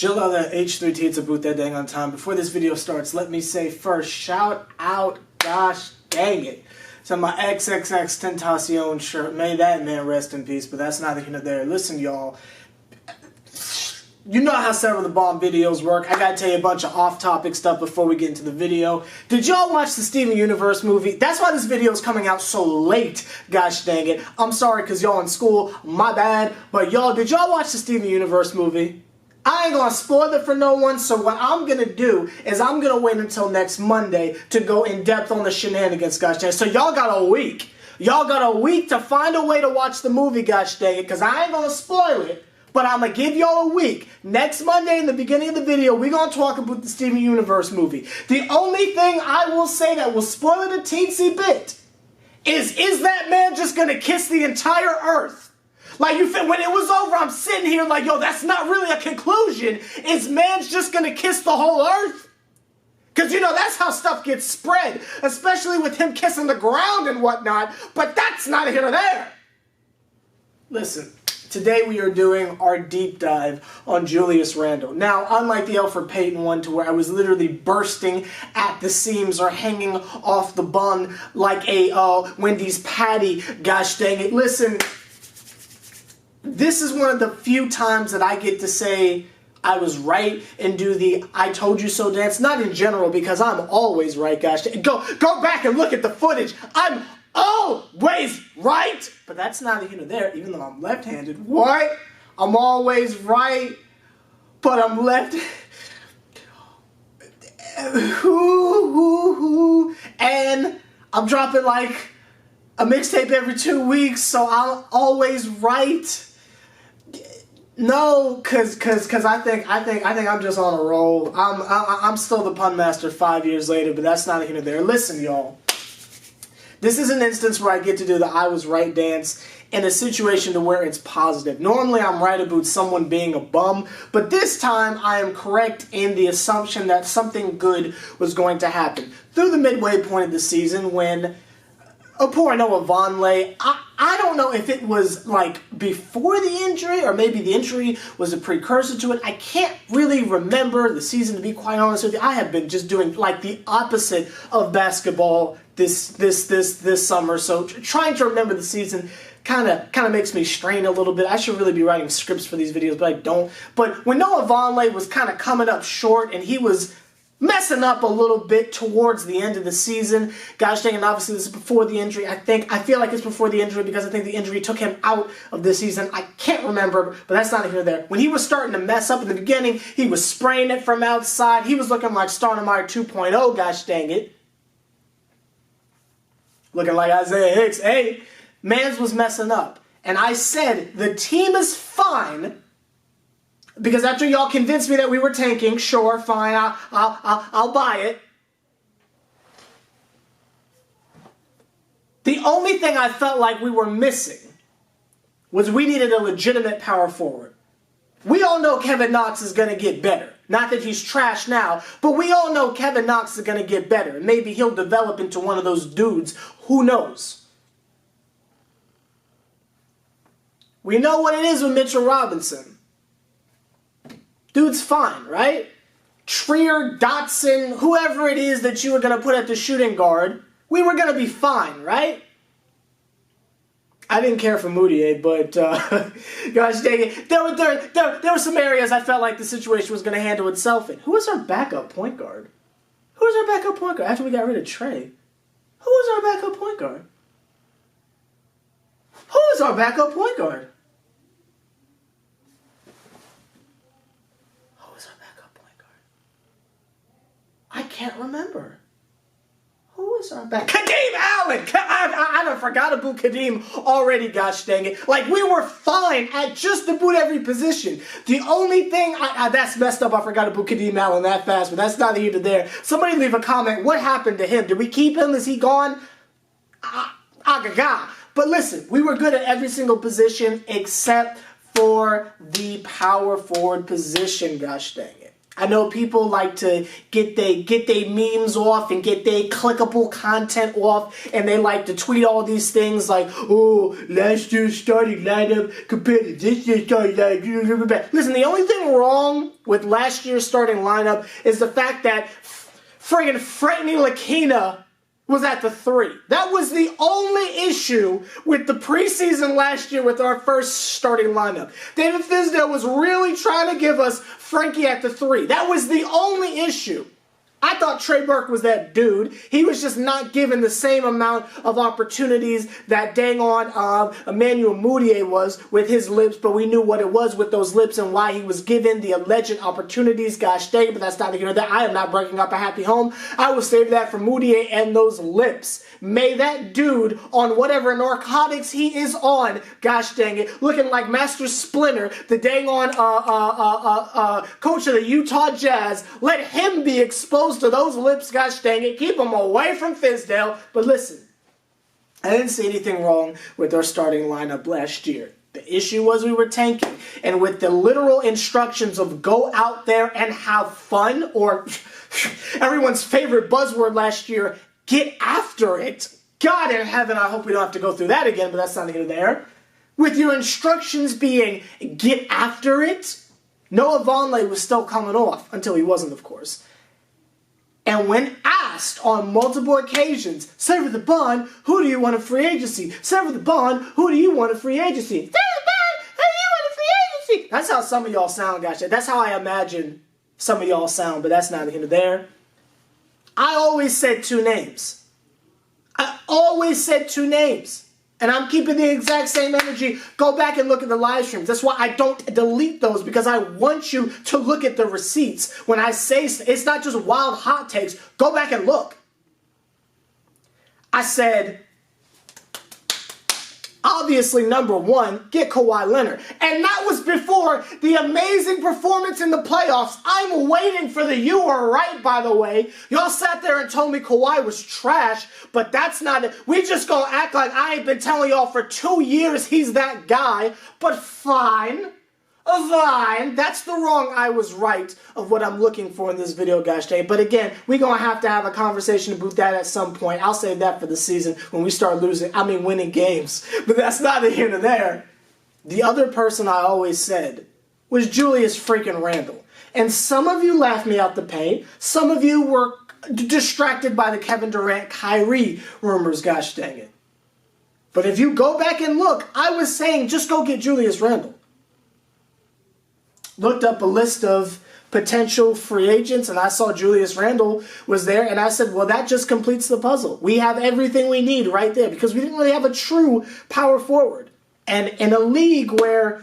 Jill on the H+III+T to boot that dang on time. Before this video starts, let me say first, shout out, gosh dang it, to my XXX Tentacion shirt. May that man rest in peace, but that's neither here nor there. Listen, y'all, you know how SeverTheBond videos work. I gotta tell you a bunch of off-topic stuff before we get into the video. Did y'all watch the Steven Universe movie? That's why this video is coming out so late, gosh dang it. I'm sorry because y'all in school, my bad. But y'all, did y'all watch the Steven Universe movie? I ain't gonna spoil it for no one, so what I'm gonna do is I'm gonna wait until next Monday to go in depth on the shenanigans, gosh dang it. So y'all got a week. Y'all got a week to find a way to watch the movie, gosh dang it, because I ain't gonna spoil it. But I'm going to give y'all a week. Next Monday in the beginning of the video, we're going to talk about the Steven Universe movie. The only thing I will say that will spoil it a teensy bit is that man just going to kiss the entire earth? Like, you feel, when it was over, I'm sitting here like, yo, that's not really a conclusion. Is man's just going to kiss the whole earth? Because, you know, that's how stuff gets spread, especially with him kissing the ground and whatnot. But that's not here or there. Listen. Today we are doing our deep dive on Julius Randle. Now, unlike the Elfrid Payton one to where I was literally bursting at the seams or hanging off the bun like a Wendy's patty, gosh dang it. Listen, this is one of the few times that I get to say I was right and do the I told you so dance. Not in general because I'm always right, gosh dang it. Go back and look at the footage. I'm always right, but that's neither here nor there, even though I'm left-handed. What? I'm always right, but I'm left. And I'm dropping like a mixtape every 2 weeks, so I'm always right. No, cause I think I'm just on a roll. I'm still the pun master 5 years later, but that's neither here nor there. Listen, y'all. This is an instance where I get to do the I was right dance in a situation to where it's positive. Normally I'm right about someone being a bum, but this time I am correct in the assumption that something good was going to happen. Through the midway point of the season when poor Noah Vonleh, I don't know if it was like before the injury or maybe the injury was a precursor to it. I can't really remember the season, to be quite honest with you. I have been just doing like the opposite of basketball this summer, so trying to remember the season kind of makes me strain a little bit. I should really be writing scripts for these videos, but I don't. But when Noah Vonleh was kind of coming up short and he was messing up a little bit towards the end of the season, gosh dang, and obviously this is before the injury. I feel like it's before the injury because I think the injury took him out of the season. I can't remember, but that's not here or there. When he was starting to mess up in the beginning, he was spraying it from outside. He was looking like Stoudemire 2.0, gosh dang it. Looking like Isaiah Hicks. Hey, mans was messing up. And I said, the team is fine. Because after y'all convinced me that we were tanking, sure, fine, I'll buy it. The only thing I felt like we were missing was we needed a legitimate power forward. We all know Kevin Knox is going to get better. Not that he's trash now, but we all know Kevin Knox is going to get better. Maybe he'll develop into one of those dudes. Who knows? We know what it is with Mitchell Robinson. Dude's fine, right? Trier, Dotson, whoever it is that you were going to put at the shooting guard, we were going to be fine, right? I didn't care for Moutier, but gosh dang it. There were some areas I felt like the situation was going to handle itself in. Who was our backup point guard? Who was our backup point guard after we got rid of Trey? Who was our backup point guard? Who was our backup point guard? Who was our backup point guard? I can't remember. Who was our back? Kadeem Allen! I done forgot about Kadeem already, gosh dang it. Like, we were fine at just about every position. The only thing, that's messed up, I forgot about Kadeem Allen that fast, but that's neither here nor there. Somebody leave a comment, what happened to him? Did we keep him? Is he gone? But listen, we were good at every single position except for the power forward position, gosh dang it. I know people like to get they memes off and get they clickable content off, and they like to tweet all these things like, oh, last year's starting lineup compared to this year's starting lineup. Listen, the only thing wrong with last year's starting lineup is the fact that friggin' Frankie Lakina was at the 3. That was the only issue with the preseason last year with our first starting lineup. David Fizdale was really trying to give us Frankie at the 3. That was the only issue. I thought Trey Burke was that dude. He was just not given the same amount of opportunities that dang on Emmanuel Mudiay was with his lips, but we knew what it was with those lips and why he was given the alleged opportunities. Gosh dang it, but that's not that. I am not breaking up a happy home. I will save that for Mudiay and those lips. May that dude on whatever narcotics he is on, gosh dang it, looking like Master Splinter, the dang on coach of the Utah Jazz, let him be exposed to those lips, gosh dang it. Keep him away from Fizdale. But listen, I didn't see anything wrong with our starting lineup last year. The issue was we were tanking. And with the literal instructions of go out there and have fun, or everyone's favorite buzzword last year, get after it. God in heaven, I hope we don't have to go through that again, but that's not here there. With your instructions being get after it, Noah Vonleh was still coming off, until he wasn't, of course. And when asked on multiple occasions, Sever the Bond, who do you want a free agency? Sever the Bond, who do you want a free agency? Sever the Bond, who do you want a free agency? That's how some of y'all sound, gosh. That's how I imagine some of y'all sound, but that's neither here nor there. I always said 2 names. I always said 2 names. And I'm keeping the exact same energy. Go back and look at the live streams. That's why I don't delete those, because I want you to look at the receipts. When I say it's not just wild hot takes, go back and look. I said, obviously, number 1, get Kawhi Leonard. And that was before the amazing performance in the playoffs. I'm waiting for the you were right, by the way. Y'all sat there and told me Kawhi was trash, but that's not it. We just gonna act like I ain't been telling y'all for 2 years he's that guy. But fine. Fine. That's the wrong I was right of what I'm looking for in this video, gosh dang. But again, we're going to have a conversation about that at some point. I'll save that for the season when we start winning games. But that's neither here nor there. The other person I always said was Julius freaking Randle. And some of you laughed me out the paint. Some of you were distracted by the Kevin Durant-Kyrie rumors, gosh dang it. But if you go back and look, I was saying just go get Julius Randle. Looked up a list of potential free agents, and I saw Julius Randle was there, and I said, well, that just completes the puzzle. We have everything we need right there, because we didn't really have a true power forward. And in a league where,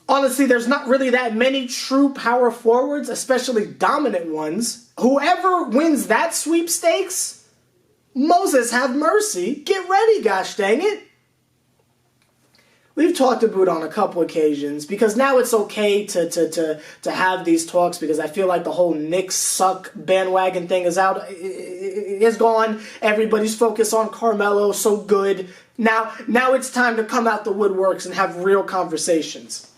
honestly, there's not really that many true power forwards, especially dominant ones, whoever wins that sweepstakes, Moses have mercy. Get ready, gosh dang it. We've talked about it on a couple occasions, because now it's okay to have these talks, because I feel like the whole Knicks suck bandwagon thing is out, is gone. Everybody's focused on Carmelo, so good. Now it's time to come out the woodworks and have real conversations.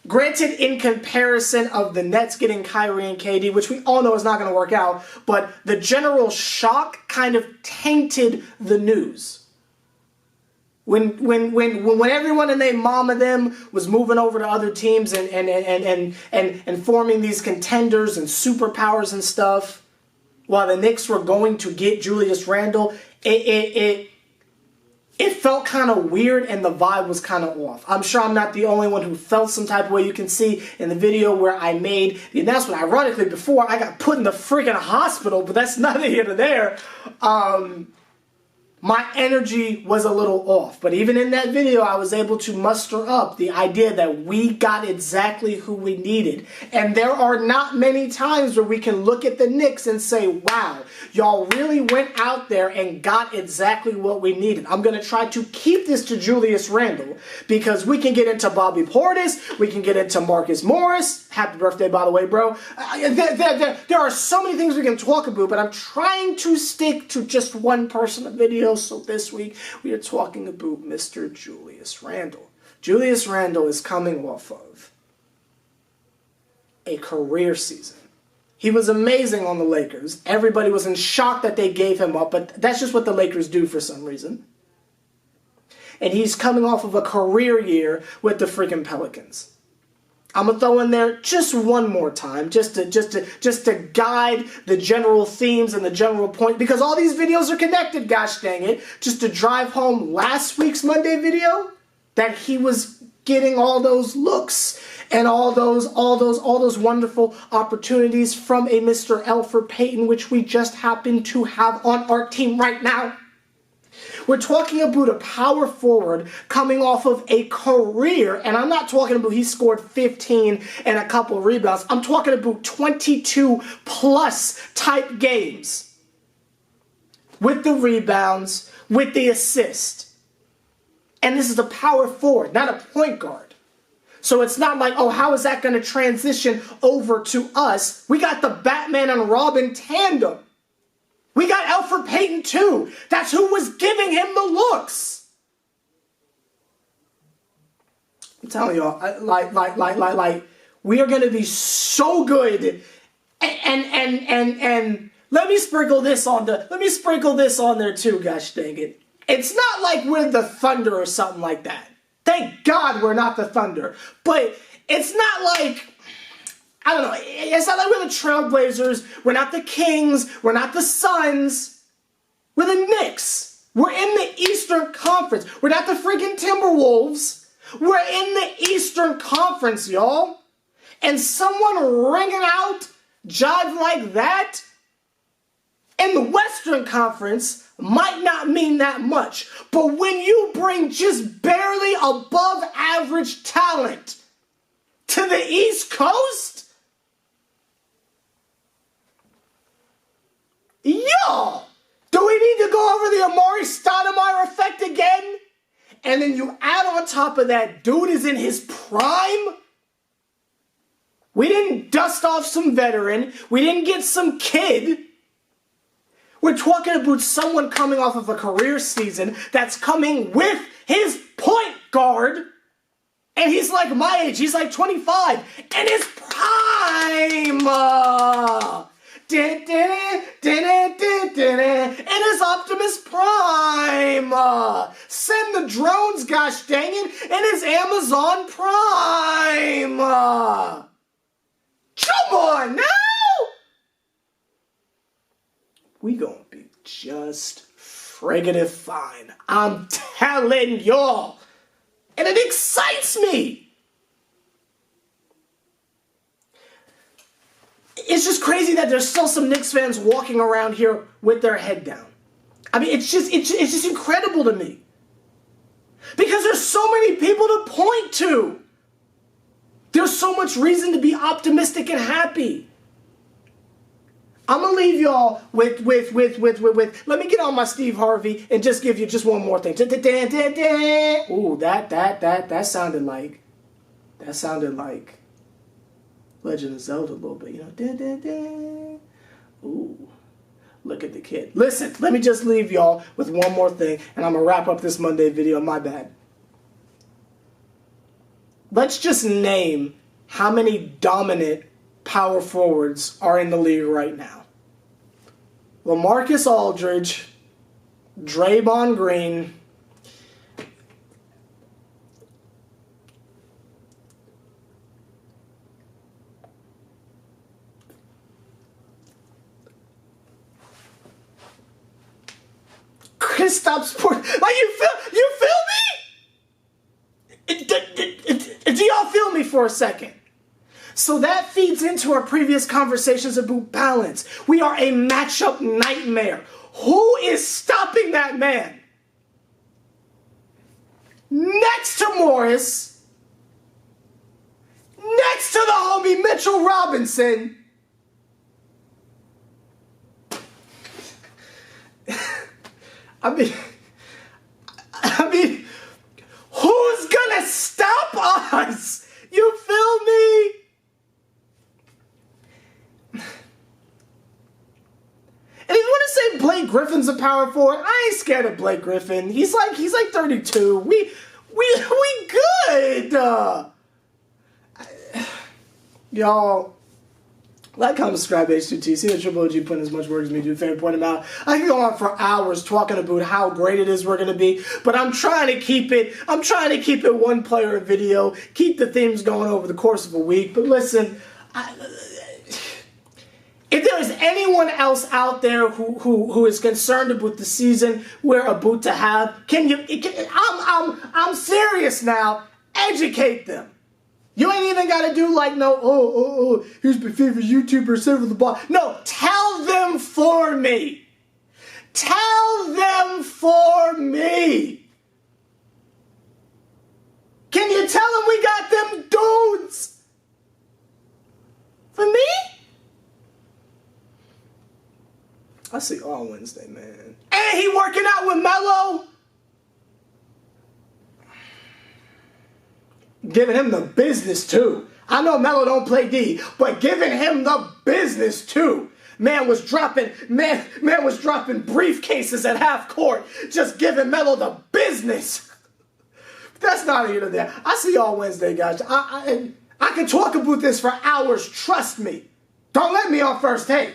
Granted, in comparison of the Nets getting Kyrie and KD, which we all know is not going to work out, but the general shock kind of tainted the news. When everyone and their mama them was moving over to other teams and forming these contenders and superpowers and stuff, while the Knicks were going to get Julius Randle, it felt kind of weird and the vibe was kind of off. I'm sure I'm not the only one who felt some type of way. You can see in the video where I made the announcement. Ironically, before I got put in the freaking hospital, but that's neither here nor there. My energy was a little off. But even in that video, I was able to muster up the idea that we got exactly who we needed. And there are not many times where we can look at the Knicks and say, wow, y'all really went out there and got exactly what we needed. I'm going to try to keep this to Julius Randle, because we can get into Bobby Portis, we can get into Marcus Morris. Happy birthday, by the way, bro. There are so many things we can talk about, but I'm trying to stick to just one person a video. So this week, we are talking about Mr. Julius Randle. Julius Randle is coming off of a career season. He was amazing on the Lakers. Everybody was in shock that they gave him up, but that's just what the Lakers do for some reason. And he's coming off of a career year with the freaking Pelicans. I'm going to throw in there just one more time, just to guide the general themes and the general point, because all these videos are connected, gosh dang it, just to drive home last week's Monday video, that he was getting all those looks and all those wonderful opportunities from a Mr. Elfrid Payton, which we just happen to have on our team right now. We're talking about a power forward coming off of a career, and I'm not talking about he scored 15 and a couple of rebounds. I'm talking about 22 plus type games with the rebounds, with the assist. And this is a power forward, not a point guard. So it's not like, oh, how is that going to transition over to us? We got the Batman and Robin tandem. We got Elfrid Payton too. That's who was giving him the looks. I'm telling y'all, like, we are going to be so good. And let me sprinkle this on there too, gosh dang it. It's not like we're the Thunder or something like that. Thank God we're not the Thunder. But it's not like, I don't know, it's not like we're the Trailblazers, we're not the Kings, we're not the Suns, we're the Knicks. We're in the Eastern Conference. We're not the freaking Timberwolves. We're in the Eastern Conference, y'all. And someone ringing out jive like that in the Western Conference might not mean that much. But when you bring just barely above average talent to the East Coast, yo, do we need to go over the Amari Stoudemire effect again? And then you add on top of that, dude is in his prime. We didn't dust off some veteran. We didn't get some kid. We're talking about someone coming off of a career season that's coming with his point guard. And he's like my age. He's like 25. And his prime. In his Optimus Prime. Send the drones, gosh dang it, in his Amazon Prime. Come on now. We gonna be just friggin' fine. I'm telling y'all. And it excites me. It's just crazy that there's still some Knicks fans walking around here with their head down. I mean, it's just incredible to me. Because there's so many people to point to. There's so much reason to be optimistic and happy. I'm going to leave y'all with, let me get on my Steve Harvey and just give you just one more thing. Ooh, that sounded like Legend of Zelda a little bit, you know. Ooh, look at the kid. Listen, let me just leave y'all with one more thing, and I'm going to wrap up this Monday video. My bad. Let's just name how many dominant power forwards are in the league right now. LaMarcus Aldridge, Draymond Green, Kristaps Porzingis. Like, you feel me? Do y'all feel me for a second? So that feeds into our previous conversations about balance. We are a matchup nightmare. Who is stopping that man? Next to Morris, next to the homie Mitchell Robinson, I mean, who's gonna stop us? You feel me? And if you want to say Blake Griffin's a power forward, I ain't scared of Blake Griffin. He's like 32. We good. Y'all, like, comment, subscribe, H+III+T. See the Triple OG put in as much work as me do. Favorite point him out. I can go on for hours talking about how great it is we're going to be, but I'm trying to keep it one player video, keep the themes going over the course of a week. But listen, if there is anyone else out there who is concerned about the season we're about to have, I'm serious now. Educate them. You ain't even got to do like here's my favorite YouTuber, SeverTheBond. No, tell them for me. Tell them for me. Can you tell them we got them dudes? For me? I'll see you all Wednesday, man. And he working out with Melo. Giving him the business, too. I know Melo don't play D, but giving him the business, too. Man was dropping briefcases at half court, just giving Melo the business. That's not here or there. I see y'all Wednesday, guys. I can talk about this for hours, trust me. Don't let me on First Take.